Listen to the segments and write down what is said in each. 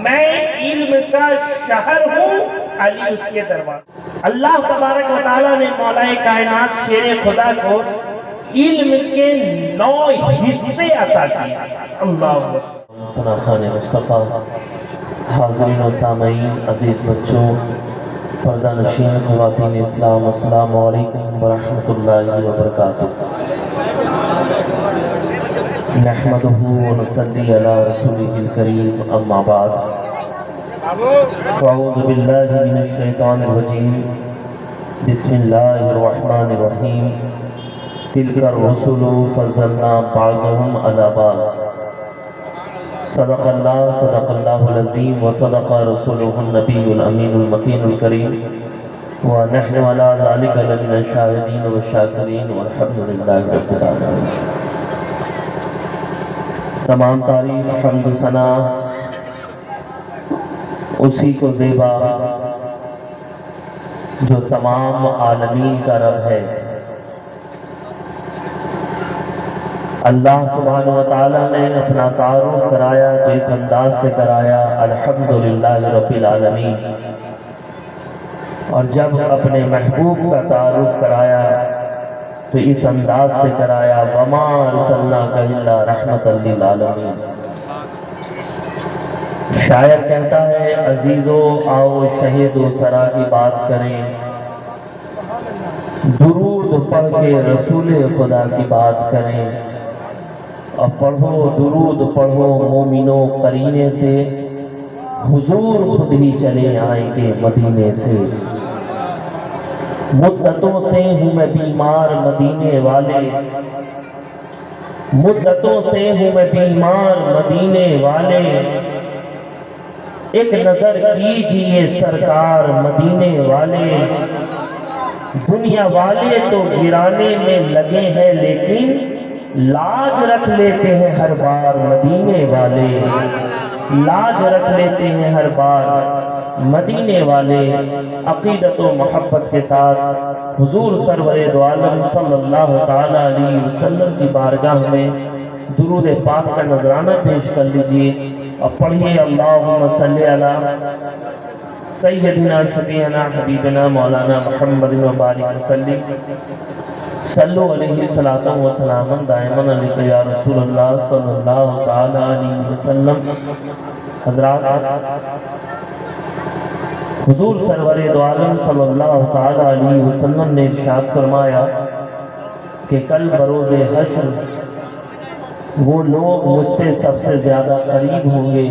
میں علم کا شہر ہوں، علی اس کے دربار۔ اللہ تبارک و تعالیٰ نے مولا کائنات شیر خدا کو علم کے 9 حصے عطا کیے۔ اللہ ثنا خان مصطفیٰ، حاضرین و سامعین، عزیز بچوں، پردہ نشین خواتین اسلام، السلام علیکم ورحمۃ اللہ وبرکاتہ۔ نحمدہ ونصلی علی رسولہ الکریم، اما بعد، اعوذ باللہ من الشیطان الرجیم، بسم اللہ الرحمن الرحیم۔ تلک الرسل فضلنا بعضهم علی بعض، صدق اللہ العظیم وصدق رسولہ النبی الامین المکین الکریم، ونحن علی ذلک لمن الشاہدین والشاکرین والحمد للہ رب العالمین۔ تمام تعریف، حمد و ثنا اسی کو زیبا جو تمام عالمین کا رب ہے۔ اللہ سبحانہ وتعالیٰ نے اپنا تعارف کرایا تو اس انداز سے کرایا، الحمدللہ رب العالمین، اور جب اپنے محبوب کا تعارف کرایا تو اس انداز سے کرایا، وما ارسلناک الا رحمۃ للعالمین۔ شاعر کہتا ہے، عزیزو آؤ شہید و سرا کی بات کریں، درود پڑھ کے رسول خدا کی بات کریں، اور پڑھو درود پڑھو مومنو قرینے سے، حضور خود ہی چلے آئیں گے مدینے سے۔ مدتوں سے ہوں میں بیمار مدینے والے، مدتوں سے ہوں میں بیمار مدینے والے، ایک نظر کیجئے سرکار مدینے والے۔ دنیا والے تو گرانے میں لگے ہیں لیکن لاج رکھ لیتے ہیں ہر بار مدینے والے، لاج رکھ لیتے ہیں ہر بار مدینے والے۔ عقیدت و محبت کے ساتھ حضور سرور دو عالم صلی اللہ تعالیٰ علیہ وسلم کی بارگاہ میں درود پاک کا نذرانہ پیش کر لیجئے اور پڑھیے، اللہم صلی علی سیدنا شفیعنا حبیبنا مولانا محمد وبارک وسلم، صلو علیہ الصلاۃ والسلام دائما علیک یا رسول اللہ صلی اللہ تعالی علیہ وسلم۔ حضرات، حضور سرور دو عالم صلی اللہ تعالی علیہ وسلم نے ارشاد فرمایا کہ کل بروز حشر وہ لوگ مجھ سے سب سے زیادہ قریب ہوں گے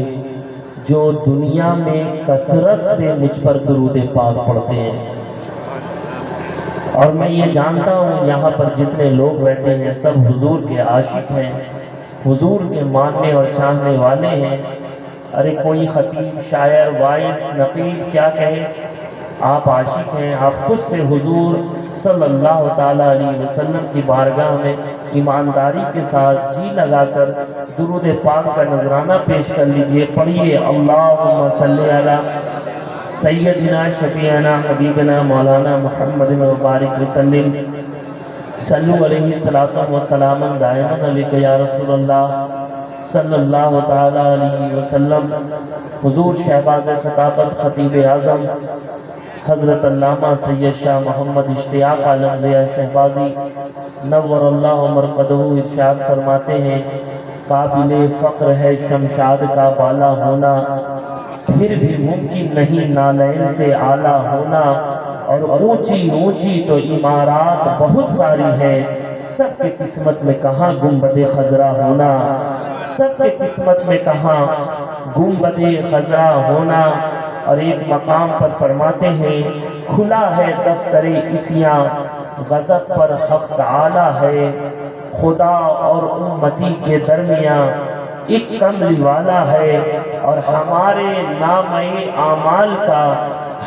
جو دنیا میں کثرت سے مجھ پر درود پاک پڑھتے ہیں۔ اور میں یہ جانتا ہوں یہاں پر جتنے لوگ بیٹھے ہیں سب حضور کے عاشق ہیں، حضور کے ماننے اور چاہنے والے ہیں۔ ارے کوئی خطیب، شاعر، واعظ، نقیب کیا کہے، آپ عاشق ہیں، آپ خود سے حضور صلی اللہ تعالیٰ علیہ وسلم کی بارگاہ میں ایمانداری کے ساتھ جی لگا کر درود پاک کا نذرانہ پیش کر لیجئے۔ پڑھیے، اللہم صلی علی سیدنا شفیعنا حبیبنا مولانا محمد وبارک وسلم، صلو علیہ الصلاۃ والسلام دائما علیک یا رسول اللہ صلی اللہ تعالی علیہ وسلم۔ حضور شہباز خطابت خطیب اعظم حضرت علامہ سید شاہ محمد اشتیاق عالم ضیاء شہبازی نور اللہ مرقدہ ارشاد فرماتے ہیں، قابل فخر ہے شمشاد کا بالا ہونا، پھر بھی ممکن نہیں نالین سے اعلیٰ ہونا، اور اونچی اونچی تو عمارات بہت ساری ہیں، سب کے قسمت میں کہاں گنبد خضرا ہونا، سب کے قسمت میں کہاں گنبد خضرا ہونا۔ اور ایک مقام پر فرماتے ہیں، کھلا ہے دفتر عصیاں غضب پر حق تعالی ہے، خدا اور امتی کے درمیان ایک کملی والا ہے، اور ہمارے نامہ اعمال کا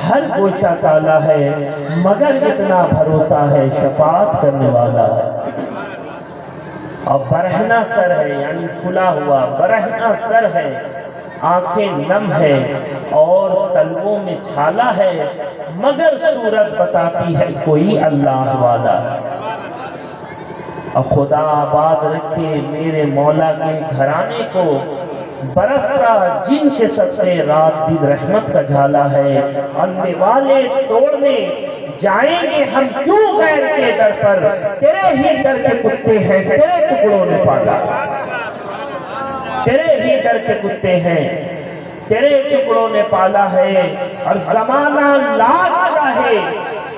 ہر گوشہ تالا ہے، مگر اتنا بھروسہ ہے شفاعت کرنے والا ہے۔ اور برہنہ سر ہے، یعنی کھلا ہوا برہنہ سر ہے، آنکھیں نم ہے اور تلووں میں چھالا ہے، مگر صورت بتاتی ہے کوئی اللہ والا۔ اور خدا آباد رکھے میرے مولا کے گھرانے کو، برستا جن کے صدقے رات دن رحمت کا جھالا ہے، آنے والے توڑنے جائیں گے ہم کیوں غیر کے در پر، تیرے ہی در کے کتے ہیں تیرے ٹکڑوں نے پالا، تیرے ہی در کے کتے ہیں تیرے ٹکڑوں نے پالا ہے، اور زمانہ لاکھ چاہے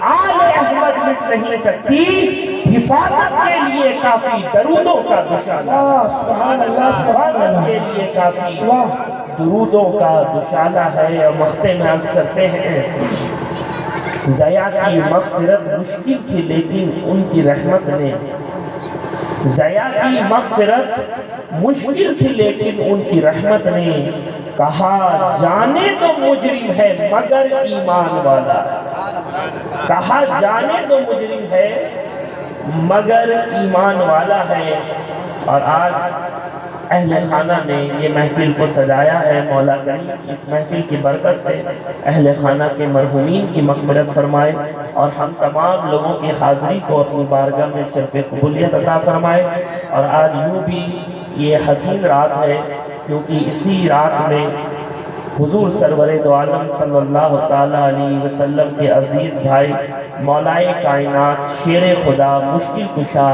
آل احمد مٹ نہیں سکتی، حفاظت کے لیے کافی درودوں کا دشالہ، حفاظت کے لیے کافی درودوں کا دشالہ ہے۔ اور مختے میں عرض کرتے ہیں ضیاء کی مغفرت مشکل تھی لیکن ان کی رحمت نے، ضیاء کی مغفرت مشکل تھی لیکن ان کی رحمت نے کہا جانے تو مجرم ہے مگر ایمان والا، کہا جانے تو مجرم ہے مگر ایمان والا ہے۔ اور آج اہل خانہ نے یہ محفل کو سجایا ہے، مولا کریم اس محفل کی برکت سے اہل خانہ کے مرحومین کی مغفرت فرمائے، اور ہم تمام لوگوں کی حاضری کو اپنی بارگاہ میں شرف قبولیت عطا فرمائے۔ اور آج یوں بھی یہ حسین رات ہے کیونکہ اسی رات میں حضور سرور دو عالم صلی اللہ تعالیٰ علیہ وسلم کے عزیز بھائی مولائے کائنات شیر خدا مشکل کشا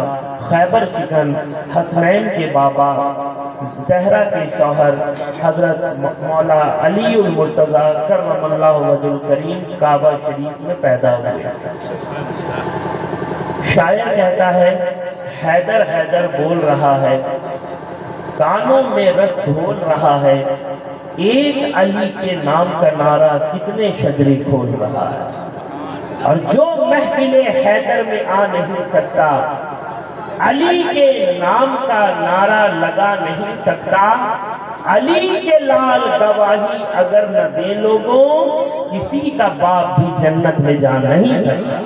خیبر شکن حسنین کے بابا زہرہ کے شوہر حضرت مولا علی المرتضیٰ کرم اللہ وجہ الکریم کعبہ شریف میں پیدا ہوئے۔ شاعر کہتا ہے حیدر حیدر بول رہا ہے، کانوں میں رس گھول رہا ہے، ایک علی کے نام کا نعرہ کتنے شجرے کھول رہا ہے۔ اور جو محفل حیدر میں آ نہیں سکتا، علی کے نام کا نعرہ لگا نہیں سکتا، علی کے لال گواہی اگر نہ دے لوگوں، کسی کا باپ بھی جنت میں جا نہیں سکتا۔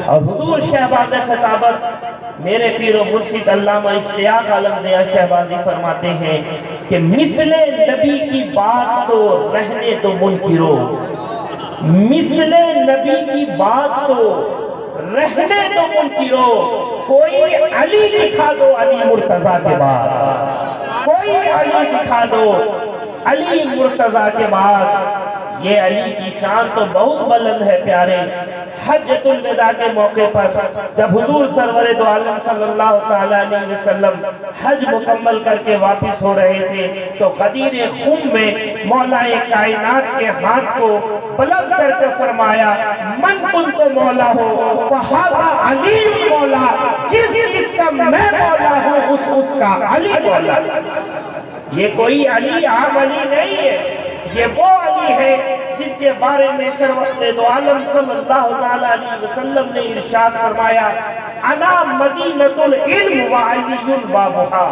اور حضور شہباز خطابت میرے پیر و مرشد علامہ اشتیاق عالم ضیاء شہبازی فرماتے ہیں کہ مثل نبی کی بات تو رہنے تو منکرو، مثل نبی کی بات تو رہنے تو منکرو، کوئی علی دکھا دو علی مرتضیٰ کے بعد، کوئی علی دکھا دو علی مرتضیٰ کے بعد۔ یہ علی کی شان تو بہت بلند ہے پیارے۔ حجۃ الوداع کے موقع پر جب حضور سرور دو عالم صلی اللہ علیہ وسلم حج مکمل کر کے واپس ہو رہے تھے تو غدیر خم میں مولا کائنات کے ہاتھ کو بلند کر کے فرمایا من کنت مولا ہو فہذا علی مولا، جس کا میں مولا ہوں اس کا علی مولا۔ یہ کوئی علی عام علی نہیں ہے، یہ وہ علی ہے جس کے بارے میں سرور دو عالم صلی اللہ علیہ وسلم نے ارشاد فرمایا انا مدینۃ العلم وعلی بابھا،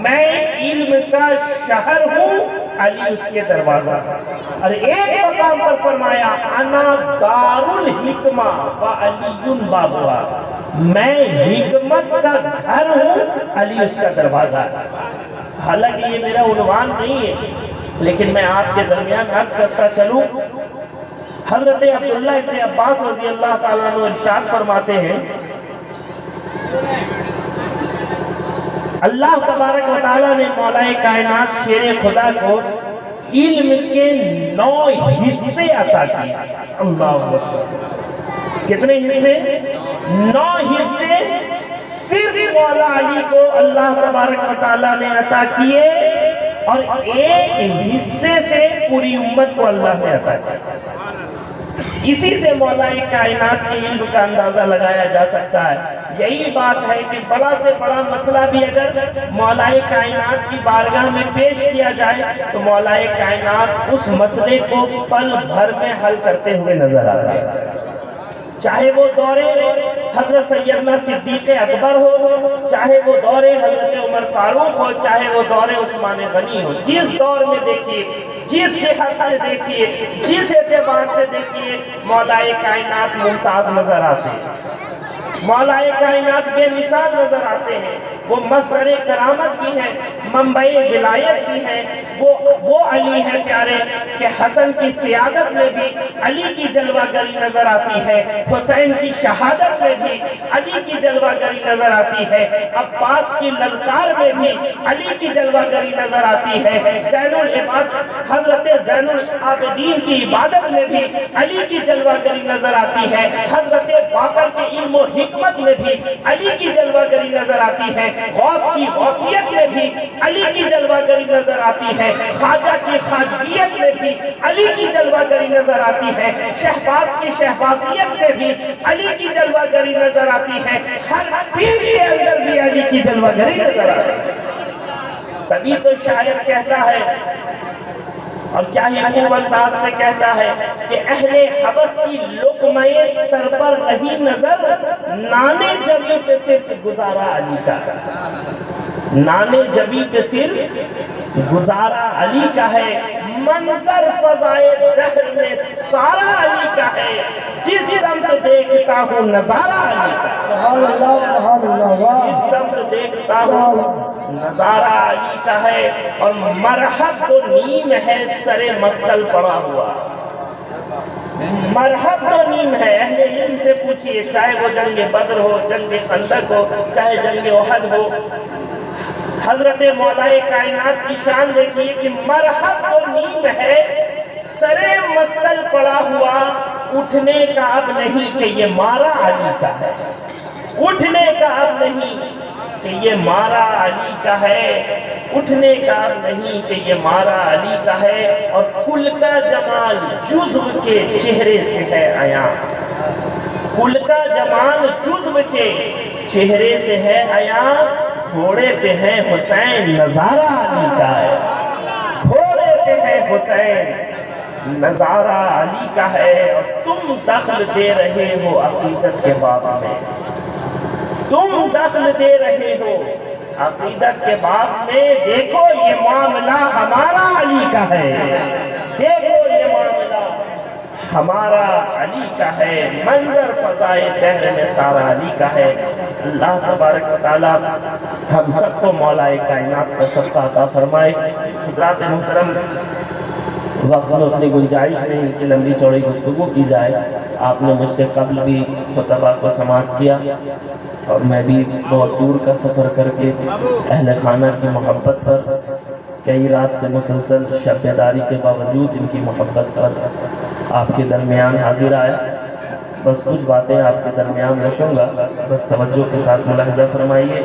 میں علم کا شہر ہوں، علی اس کے دروازہ۔ اور ایک مقام پر فرمایا انا دار الحکمہ وعلی بابھا، میں حکمت کا گھر ہوں، علی اس کا دروازہ۔ حالانکہ یہ میرا عنوان نہیں ہے لیکن میں آپ کے درمیان عرض کرتا چلوں، حضرت عبداللہ ابن عباس رضی اللہ تعالیٰ عنہ ارشاد فرماتے ہیں اللہ تبارک و تعالیٰ نے مولا کائنات شیر خدا کو علم کے 9 حصے عطا کیے۔ اللہ اکبر، کتنے حصے؟ 9 حصے صرف مولا علی کو اللہ تبارک و تعالیٰ نے عطا کیے، اور ایک حصے سے پوری امت کو اللہ نے عطا کیا۔ اسی سے مولا کائنات کے علم کا اندازہ لگایا جا سکتا ہے۔ یہی بات ہے کہ بڑا سے بڑا مسئلہ بھی اگر مولا کائنات کی بارگاہ میں پیش کیا جائے تو مولا کائنات اس مسئلے کو پل بھر میں حل کرتے ہوئے نظر آ رہا ہے، چاہے وہ دور حضرت سیدنا صدیق اکبر ہو، چاہے وہ دور حضرت عمر فاروق ہو، چاہے وہ دور عثمان غنی ہو۔ جس دور میں دیکھیے، جس جہت سے دیکھیے، جس اعتبار سے دیکھیے، مولا کائنات ممتاز نظر آتے ہیں، مولا کائنات بے مثال نظر آتے ہیں۔ وہ مظہر کرامت بھی ہیں، منبع ولایت بھی ہیں، وہ علی نہیں ہے پیارے کہ حسن کی سیادت میں بھی علی کی جلوہ گری نظر آتی ہے، حسین کی شہادت میں بھی علی کی جلوہ گری نظر آتی ہے، عباس کی للکار میں بھی علی کی جلوہ گری نظر آتی ہے، زین العباد حضرت زین العابدین کی عبادت میں بھی علی کی جلوہ گری نظر آتی ہے، حضرت باقر کے علم و حکمت میں بھی علی کی جلوہ گری نظر آتی ہے، غوث کی غوثیت میں بھی علی کی جلوہ گری نظر آتی ہے، خواجہ کی خواجگیت میں بھی علی کی جلوہ گری نظر آتی ہے، شہباز کی شہبازیت میں بھی علی کی جلوہ گری نظر آتی ہے، ہر پیر کے اندر بھی علی کی جلوہ گری نظر آتی ہے۔ تبھی تو شاعر کہتا ہے، اور کیا ہی خوب انداز سے کہتا ہے کہ اہل حبس کی لقمہ تر پر نہیں نظر، نانے جبی پہ صرف گزارا علی کا، نانے جبی پہ صرف گزارا علی کا ہے، منظر فضائے دہر میں سارا علی کا ہے، جس سمت دیکھتا ہوں نظارہ علی کا، جس سمت دیکھتا ہوں نظارہ علی کا ہے، اور مرحب تو نیم ہے سر مقتل پڑا ہوا، مرحب تو نیم ہے۔ اہل علم سے پوچھئے، چاہے وہ جنگ بدر ہو، جنگ خندق ہو، چاہے جنگ احد ہو، حضرت مولا کائنات کی شان دیکھیے کہ مرحب تو نیم ہے سر مقتل پڑا ہوا، اٹھنے کا اب نہیں کہ یہ مارا علی کا ہے، اٹھنے کا اب نہیں کہ یہ مارا علی کا ہے، اٹھنے کا اب نہیں کہ یہ مارا علی کا ہے، اور کل کا جمال جزو کے چہرے سے ہے عیاں، کل کا جمال جزو کے چہرے سے ہے عیاں، گھوڑے پہ ہے حسین نظارہ علی کا ہے، گھوڑے پہ ہے حسین نظارہ علی کا ہے، اور تم دخل دے رہے ہو عقیدت کے باب میں، تم دخل دے رہے ہو عقیدت کے باب میں، دیکھو یہ معاملہ ہمارا علی کا ہے، دیکھو یہ معاملہ ہمارا علی کا ہے، منظر فضائے دہر میں سارا علی کا ہے۔ اللہ تبارک و تعالی ہم سب کو مولا کائنات کا صدقہ عطا فرمائے۔ حضرات محترم، وقت میں اپنی گنجائش میں ان کی لمبی چوڑی گفتگو کی جائے، آپ نے مجھ سے قبل بھی خطبہ کو سماعت کیا، اور میں بھی بہت دور کا سفر کر کے اہل خانہ کی محبت پر کئی رات سے مسلسل شب بیداری کے باوجود ان کی محبت پر آپ کے درمیان حاضر آیا، بس کچھ باتیں آپ کے درمیان رکھوں گا، بس توجہ کے ساتھ ملاحظہ فرمائیے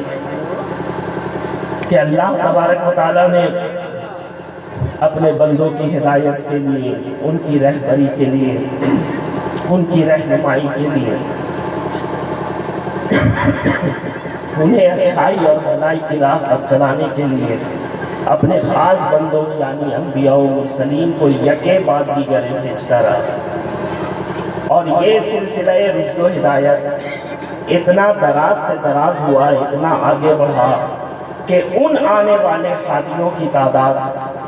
کہ اللہ تبارک و تعالیٰ نے اپنے بندوں کی ہدایت کے لیے، ان کی رہبری کے لیے، ان کی رہنمائی کے لیے انہیں اچھائی اور بھلائی کی راہ پر چلانے کے لیے اپنے خاص بندوں یعنی انبیاء و مرسلین کو یکے بعد دیگر بھیجتا رہا، اور یہ سلسلہ رشد و ہدایت اتنا دراز سے دراز ہوا، اتنا آگے بڑھا کہ ان آنے والے ہادیوں کی تعداد،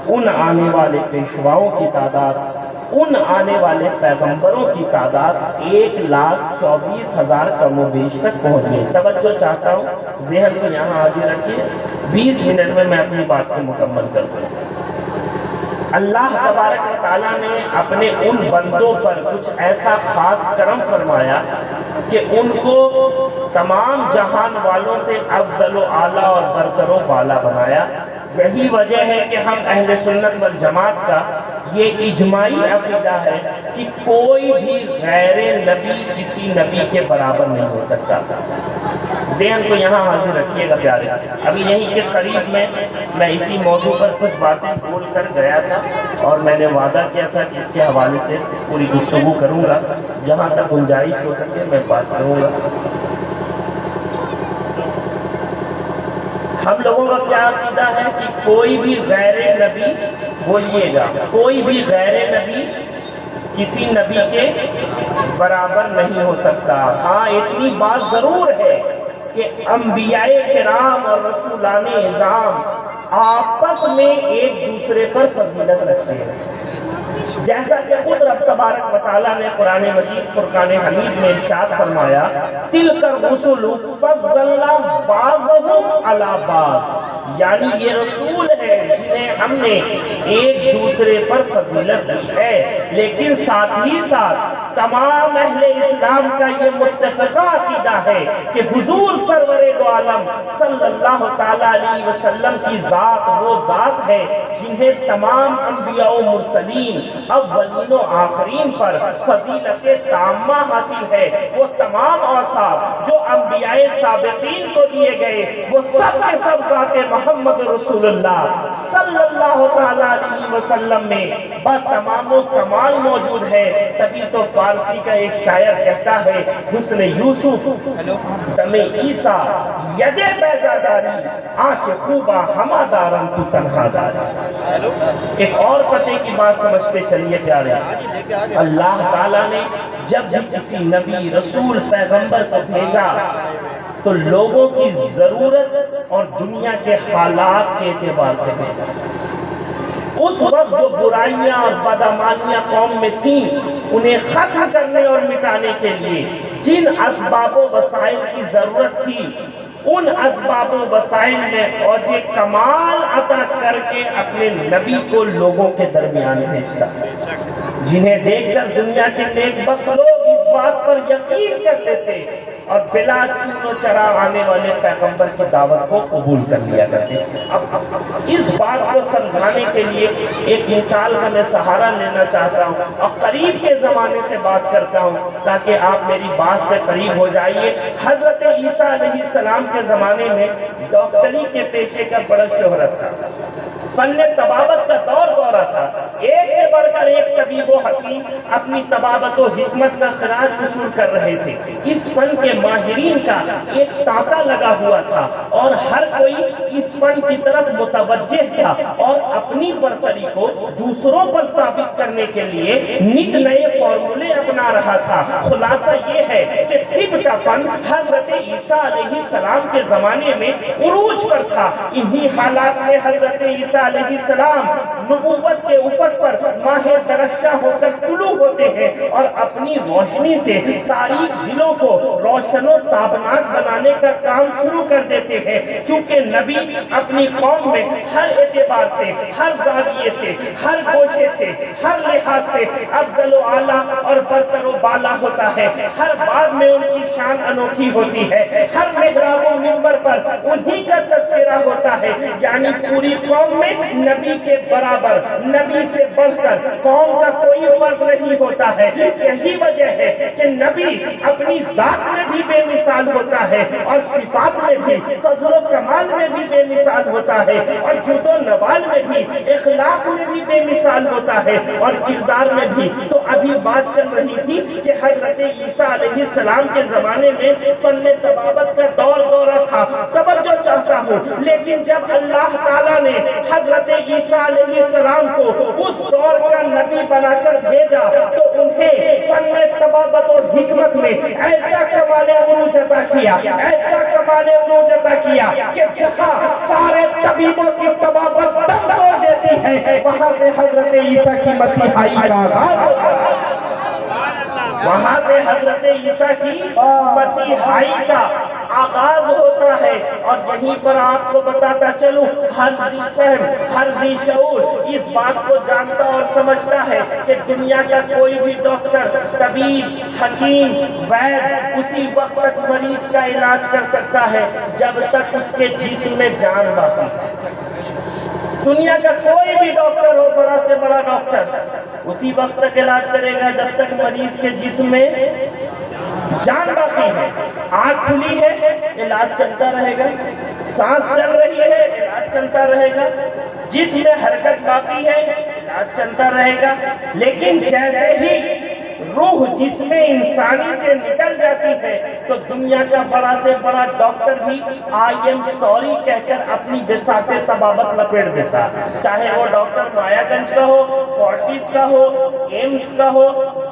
ان آنے والے پیشواؤں کی تعداد، ان آنے والے پیغمبروں کی تعداد 1,24,000 کم و بیش تک پہنچ گئی۔ توجہ چاہتا ہوں، ذہن کو یہاں حاضر رکھیے، 20 منٹ میں اپنی بات کو مکمل کر دوں۔ اللہ تبارک و تعالیٰ نے اپنے ان بندوں پر کچھ ایسا خاص کرم فرمایا کہ ان کو تمام جہان والوں سے افضل و اعلیٰ اور برتر و بالا بنایا۔ یہی وجہ ہے کہ ہم اہل سنت والجماعت کا یہ اجماعی عقیدہ ہے کہ کوئی بھی غیر نبی کسی نبی کے برابر نہیں ہو سکتا۔ ذہن کو یہاں حاضر رکھیے گا پیارے، ابھی یہیں کے قریب میں اسی موضوع پر کچھ باتیں بول کر گیا تھا، اور میں نے وعدہ کیا تھا کہ اس کے حوالے سے پوری گفتگو کروں گا، جہاں تک گنجائش ہو سکے میں بات کروں گا۔ ہم لوگوں کا کیا عقیدہ ہے کہ کوئی بھی غیر نبی، بولیے گا، کوئی بھی غیر نبی کسی نبی کے برابر نہیں ہو سکتا۔ ہاں اتنی بات ضرور ہے کہ انبیاء کرام اور رسولان اعظام آپس میں ایک دوسرے پر فضیلت رکھتے ہیں، جیسا کہ خود رب تبارک و تعالیٰ نے قرآن مجید فرقان حمید میں ارشاد فرمایا، تِلْکَ الرُّسُلُ فَضَّلْنَا بَعْضَهُمْ عَلَىٰ بَعْضٍ، یعنی یہ رسول ہے جنہیں ہم نے ایک دوسرے پر فضیلت دی ہے، لیکن ساتھ ہی ساتھ تمام اہل اسلام کا یہ متفقہ عقیدہ ہے کہ حضور سرور دو عالم صلی اللہ تعالیٰ علیہ وسلم کی ذات وہ ذات ہے جنہیں تمام انبیاء و مرسلین اولین و آخرین پر فضیلت تامہ حاصل ہے۔ وہ تمام اوصاف جو انبیاء سابقین کو دیے گئے وہ سب کے سب ذات محمد رسول اللہ صلی اللہ تعالیٰ علیہ وسلم میں بتمام و کمال موجود ہے۔ تبھی تو فارسی کا ایک شاعر کہتا ہے حسن یوسف دم عیسیٰ ید بیضاداری آنچ خوبا ہما دارن تو تنہا داری۔ ایک اور پتے کی بات سمجھتے چلیے پیارے، اللہ تعالیٰ نے جب بھی کسی نبی رسول پیغمبر کو بھیجا تو لوگوں کی ضرورت اور دنیا کے حالات کے اعتبار سے بھیجا۔ اس وقت جو برائیاں اور بدعمالیاں قوم میں تھیں انہیں ختم کرنے اور مٹانے کے لیے جن اسباب و وسائل کی ضرورت تھی ان اسباب و وسائل میں اوج کمال عطا کر کے اپنے نبی کو لوگوں کے درمیان بھیجتا، جنہیں دیکھ کر دنیا کے نیک بخت لوگ اس بات پر یقین کرتے تھے اور بلا چون و چرا آنے والے پیغمبر کی دعوت کو قبول کر لیا کرتے تھے۔ اب اس بات کو سمجھانے کے لیے ایک مثال کا میں سہارا لینا چاہتا ہوں اور قریب کے زمانے سے بات کرتا ہوں تاکہ آپ میری بات سے قریب ہو جائیے۔ حضرت عیسیٰ علیہ السلام کے زمانے میں ڈاکٹری کے پیشے کا بڑا شہرت تھا، فن طبابت کا دورہ تھا، ایک سے بڑھ کر ایک طبیب و حکیم اپنی طبابت و حکمت کا خراج وصول کر رہے تھے۔ اس فن کے ماہرین کا ایک تانتا لگا ہوا تھا اور ہر کوئی اس فن کی طرف متوجہ تھا اور اپنی برتری کو دوسروں پر ثابت کرنے کے لیے نت نئے فارمولے اپنا رہا تھا۔ خلاصہ یہ ہے کہ طب کا فن حضرت عیسیٰ علیہ السلام کے زمانے میں عروج پر تھا۔ انہی حالات میں حضرت عیسیٰ علیہ السلام نبوت کے افق پر ماہ درخشاں ہو کر طلوع ہوتے ہیں اور اپنی روشنی سے تاریک دلوں کو روشن و تابناک بنانے کا کام شروع کر دیتے ہیں۔ چونکہ نبی اپنی قوم میں ہر اعتبار سے، ہر زاویے سے، ہر گوشے سے، ہر لحاظ سے افضل و اعلیٰ اور برتر و بالا ہوتا ہے۔ ہر بات میں ان کی شان انوکھی ہوتی ہے، ہر محراب و منبر پر انہی کا تذکرہ ہوتا ہے، یعنی پوری قوم میں نبی کے برابر، نبی سے بڑھ کر قوم کا کوئی فرق نہیں ہوتا ہے۔ یہی وجہ ہے کہ نبی اپنی ذات میں بھی بے مثال ہوتا ہے اور صفات میں بھی، فضل و کمال میں بھی بے مثال ہوتا ہے اور جود و نوال میں بھی، اخلاق میں بھی بے مثال ہوتا ہے اور کردار میں بھی۔ تو ابھی بات چل رہی تھی کہ حضرت عیسیٰ علیہ السلام کے زمانے میں فن طبابت کا دورہ تھا، توجہ چاہتا ہوں، لیکن جب اللہ تعالیٰ نے حضرت عیسیٰ علیہ السلام کو اس دور کا نبی بنا کر بھیجا تو انہیں فن طبابت اور حکمت میں ایسا کمال عروج عطا کیا، ایسا کمال عروج عطا کیا کہ جہاں سارے طبیبوں کی طبابت دم توڑ دیتی ہے وہاں سے حضرت عیسیٰ کی مسیحائی کا آغاز ہوتا ہے، وہاں سے حضرت عیسیٰ کی مسیحائی کا آغاز ہوتا ہے۔ اور یہیں پر آپ کو بتاتا چلوں، ہر ذی فہم، ہر ذی شعور اس بات کو جانتا اور سمجھتا ہے کہ دنیا کا کوئی بھی ڈاکٹر، طبیب، حکیم، وید اسی وقت تک مریض کا علاج کر سکتا ہے جب تک اس کے جسم میں جان باقی ہے۔ دنیا کا کوئی بھی ڈاکٹر ہو، بڑا سے بڑا ڈاکٹر، اسی وقت تک علاج کرے گا جب تک مریض کے جسم میں جان باقی ہے۔ آنکھ کھلی ہے، علاج چلتا رہے گا، سانس چل رہی ہے، علاج چلتا رہے گا، جسم میں حرکت باقی ہے، علاج چلتا رہے گا۔ لیکن جیسے ہی روح جسم انسانی سے نکل جاتی ہے تو دنیا کا بڑا سے بڑا ڈاکٹر بھی آئی ایم سوری کہہ کر اپنی بساط طبابت لپیٹ دیتا، چاہے وہ ڈاکٹر مایا گنج کا ہو، فورٹیس کا ہو، ایمز کا ہو،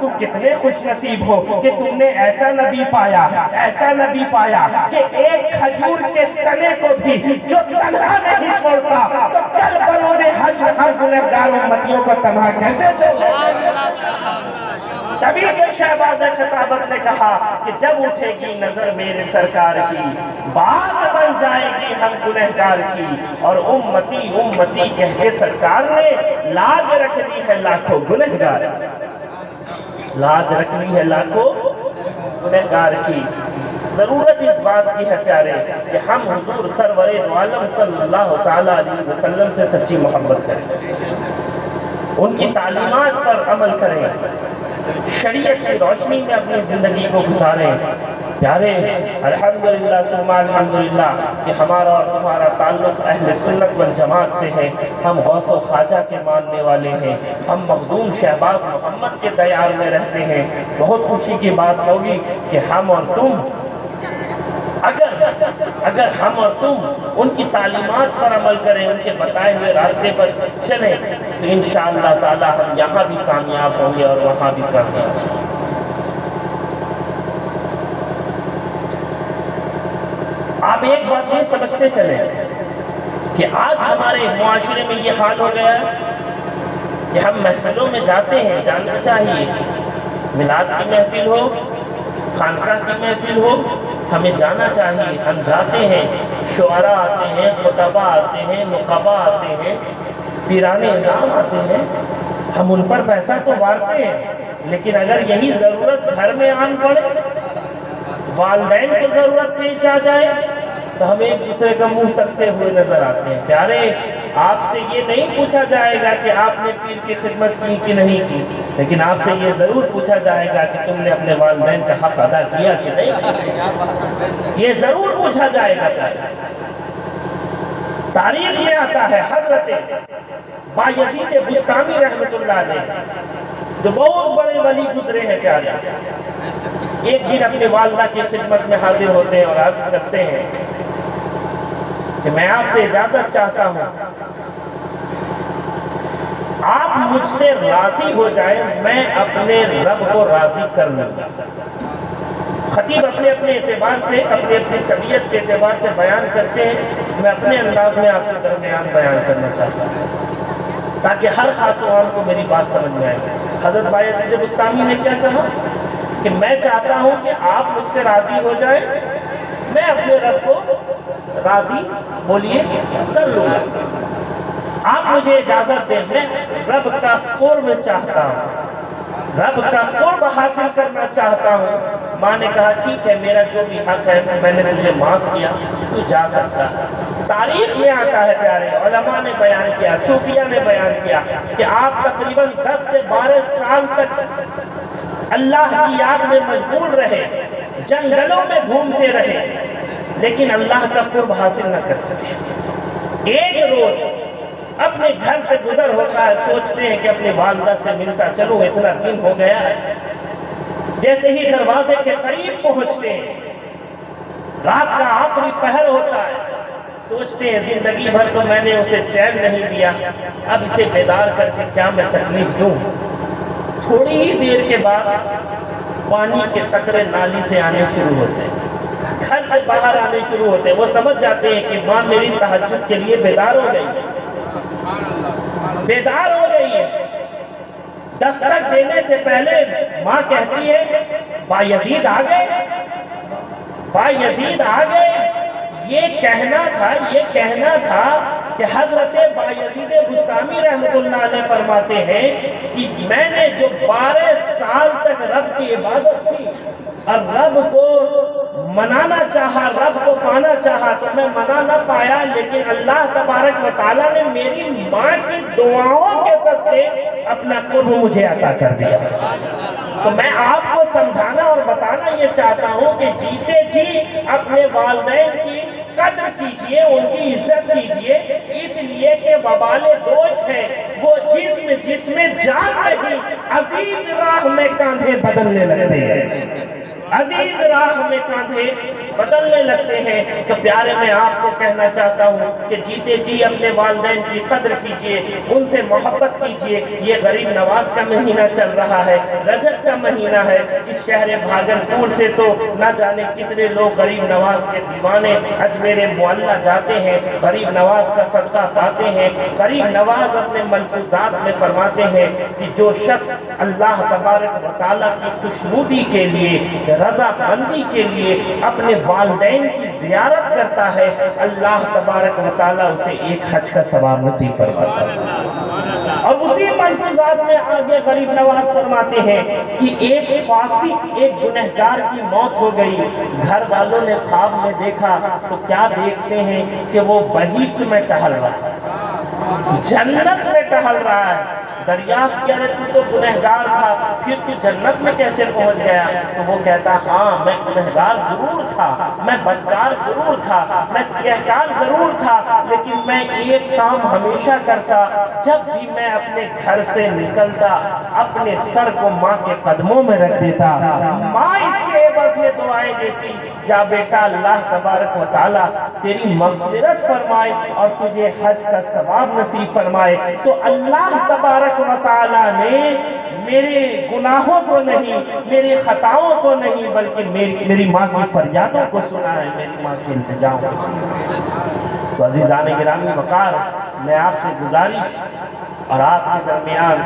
تم کتنے خوش نصیب ہو کہ تم نے ایسا نبی پایا کہ ایک کھجور کے تنے کو بھی جو تنہا نہیں چھوڑتا، تو کل بروز حشر ہم گنہگار امتیوں کو تنہا کیسے چھوڑیں؟ تبھی کہ شہباز خطابت نے کہا کہ جب اٹھے گی نظر میرے سرکار کی، بات بن جائے گی ہم گنہگار کی، اور امتی امتی کہہ کے سرکار نے لاج رکھ لی ہے لاکھوں گنہگار کی، لاج رکھ لی ہے لاکھوں گنہگار کی۔ ضرورت اس بات کی ہے پیارے کہ ہم حضور سرور دو عالم صلی اللہ تعالیٰ علیہ وسلم سے سچی محبت کریں، ان کی تعلیمات پر عمل کریں، شریعت کی روشنی میں اپنی زندگی کو گزاریں۔ پیارے الحمدللہ ثم الحمدللہ کہ ہمارا اور تمہارا تعلق اہل سنت والجماعت سے ہے، ہم غوث و خواجہ کے ماننے والے ہیں، ہم مخدوم شہباز محمد کے دیار میں رہتے ہیں۔ بہت خوشی کی بات ہوگی کہ ہم اور تم اگر ہم اور تم ان کی تعلیمات پر عمل کریں، ان کے بتائے ہوئے راستے پر چلیں، تو انشاءاللہ تعالی ہم یہاں بھی کامیاب ہوں گے اور وہاں بھی کامیاب ہوں گے۔ آپ ایک بات یہ سمجھتے چلیں کہ آج ہمارے معاشرے میں یہ حال ہو گیا ہے کہ ہم محفلوں میں جاتے ہیں، جاننا چاہیے میلاد کی محفل ہو، خانقاہ کی محفل ہو، ہمیں جانا چاہیے، ہم جاتے ہیں، شعراء آتے ہیں، خطباء آتے ہیں، نقباء آتے ہیں، پیران اعظام آتے ہیں، ہم ان پر پیسہ تو وارتے ہیں، لیکن اگر یہی ضرورت گھر میں آن پڑے، والدین کو ضرورت پیش آ جائے، تو ہم ایک دوسرے کا منہ تکتے ہوئے نظر آتے ہیں۔ پیارے آپ سے یہ نہیں پوچھا جائے گا کہ آپ نے پیر کی خدمت کی کہ نہیں کی، لیکن آپ سے یہ ضرور پوچھا جائے گا کہ تم نے اپنے والدین کا حق ادا کیا کہ نہیں، یہ ضرور پوچھا جائے گا۔ تاریخ میں آتا ہے حضرت بایزید بسطامی رحمت اللہ علیہ جو بہت بڑے ولی گزرے ہیں پیارے، ایک دن اپنے والدہ کی خدمت میں حاضر ہوتے ہیں اور عرض کرتے ہیں کہ میں آپ سے اجازت چاہتا ہوں، آپ مجھ سے راضی ہو جائیں، میں اپنے رب کو راضی کر لوں گا۔ خطیب اپنے اعتبار سے، اپنی طبیعت کے اعتبار سے بیان کرتے ہیں، میں اپنے انداز میں آپ کے درمیان بیان کرنا چاہتا ہوں تاکہ ہر خاص و عام کو میری بات سمجھ میں آئے۔ حضرت بایزید بسطامی نے کیا کہا کہ میں چاہتا ہوں کہ آپ مجھ سے راضی ہو جائیں، میں اپنے رب کو راضی بولیے کر لوں گا۔ آپ مجھے اجازت دیں، میں رب کا قرب چاہتا ہوں، رب کا قرب حاصل کرنا چاہتا ہوں۔ ماں نے کہا ٹھیک ہے، میرا جو بھی حق ہے میں نے تجھے معاف کیا، تو جا سکتا۔ تاریخ میں آتا ہے پیارے، علماء نے بیان کیا، صوفیہ نے بیان کیا کہ آپ تقریباً 10 سے 12 سال تک اللہ کی یاد میں مشغول رہے، جنگلوں میں گھومتے رہے، لیکن اللہ کا قرب حاصل نہ کر سکے۔ ایک روز اپنے گھر سے گزر ہوتا ہے، سوچتے ہیں کہ اپنی والدہ سے ملتا چلوں، اتنا دن ہو گیا ہے۔ جیسے ہی دروازے کے قریب پہنچتے ہیں، رات کا آخری پہر ہوتا ہے، سوچتے ہیں زندگی بھر تو میں نے اسے چین نہیں دیا، اب اسے بیدار کر کے کیا میں تکلیف دوں۔ تھوڑی ہی دیر کے بعد پانی کے قطرے نالی سے آنے شروع ہوتے ہیں، گھر سے باہر آنے شروع ہوتے ہیں۔ وہ سمجھ جاتے ہیں کہ ماں میری تہجد کے لیے بیدار ہو گئی ہے، بیدار ہو گئی ہے۔ دستک دینے سے پہلے ماں کہتی ہے بایزید آ گئے، بایزید آ گئے۔ یہ کہنا تھا کہ حضرت بایزید بسطامی رحمت اللہ علیہ فرماتے ہیں کہ میں نے جو 12 سال تک رب کی عبادت کی اور رب کو منانا چاہا، رب کو پانا چاہا، تو میں منا نہ پایا، لیکن اللہ تبارک و تعالیٰ نے میری ماں کی دعاؤں کے صدقے اپنا قرب مجھے عطا کر دیا۔ تو میں آپ کو سمجھانا اور بتانا یہ چاہتا ہوں کہ جیتے جی اپنے والدین کی قدر کیجئے، ان کی عزت کیجئے، اس لیے کہ وبال دوش ہے وہ جس میں جان نہیں، عزیز راہ میں کاندھے بدلنے لگتے ہیں، عزیز راہ میں کاندھے بدلنے لگتے ہیں۔ تو پیارے میں آپ کو کہنا چاہتا ہوں کہ جیتے جی اپنے والدین کی قدر کیجئے، ان سے محبت کیجئے۔ یہ غریب نواز کا مہینہ چل رہا ہے، رجب کا مہینہ ہے۔ اس شہر بھاگلپور سے تو نہ جانے کتنے لوگ غریب نواز کے دیوانے اجمیر معلیٰ جاتے ہیں، غریب نواز کا صدقہ پاتے ہیں۔ غریب نواز اپنے ملفوظات میں فرماتے ہیں کہ جو شخص اللہ تبارک و تعالیٰ کی خوشنودی کے لیے، رضا مندی کے لیے اپنے والدین کی زیارت کرتا ہے، اللہ تبارک و تعالیٰ اسے ایک حج کا ثواب نصیب فرماتا ہے۔ اور اسی ملفوظات میں آگے غریب نواز فرماتے ہیں کہ ایک فاسق، ایک گنہگار کی موت ہو گئی، گھر والوں نے خواب میں دیکھا تو کیا دیکھتے ہیں کہ وہ بہشت میں ٹہل رہا ہے، جنت میں ٹہل رہا ہے۔ دریافت کیا رہے تو گنہگار تھا، پھر تو جنت میں کیسے پہنچ گیا؟ تو وہ کہتا ہاں میں گنہگار ضرور تھا، میں بدکار ضرور تھا، میں سیاہکار ضرور تھا، لیکن میں ایک کام ہمیشہ کرتا، جب بھی میں اپنے گھر سے نکلتا اپنے سر کو ماں کے قدموں میں رکھ دیتا، ماں اس کے عوض میں دعائیں دیتی، جا بیٹا اللہ تبارک و تعالیٰ تیری مغفرت فرمائے اور تجھے حج کا ثواب نصیب فرمائے۔ تو اللہ تبارک و تعالیٰ نے میرے گناہوں کو نہیں، میری خطاؤں کو نہیں، بلکہ میری ماں کی فریادوں کو سنا ہے، میری ماں کے التجاؤں کو سنا ہے۔ تو عزیزان گرامی وقار، میں آپ سے گزارش اور آپ کے درمیان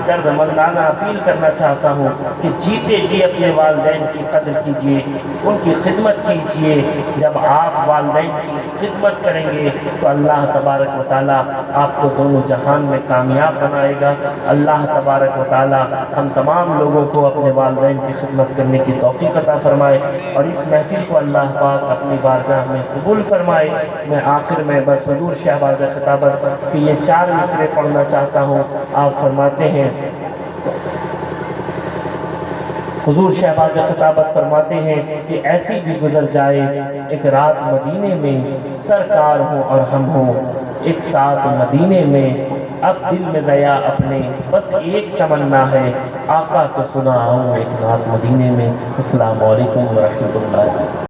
درد مندانہ اپیل کرنا چاہتا ہوں کہ جیتے جی اپنے والدین کی قدر کیجئے، ان کی خدمت کیجئے۔ جب آپ والدین کی خدمت کریں گے تو اللہ تبارک و تعالیٰ آپ کو دونوں جہان میں کامیاب بنائے گا۔ اللہ تبارک و تعالیٰ ہم تمام لوگوں کو اپنے والدین کی خدمت کرنے کی توفیق عطا فرمائے اور اس محفل کو اللہ پاک اپنی بارگاہ میں قبول فرمائے۔ میں آخر میں بس حضور شہباز خطابت کہ یہ 4 مصرے پڑھنا چاہتا ہوں۔ آپ فرماتے ہیں، حضور شہباز خطابت فرماتے ہیں کہ ایسی بھی گزر جائے ایک رات مدینے میں، سرکار ہوں اور ہم ہوں ایک ساتھ مدینے میں، اب دل میں ضیا اپنے بس ایک تمنا ہے، آقا کو سنا آؤں ایک رات مدینے میں۔ السلام علیکم ورحمۃ اللہ۔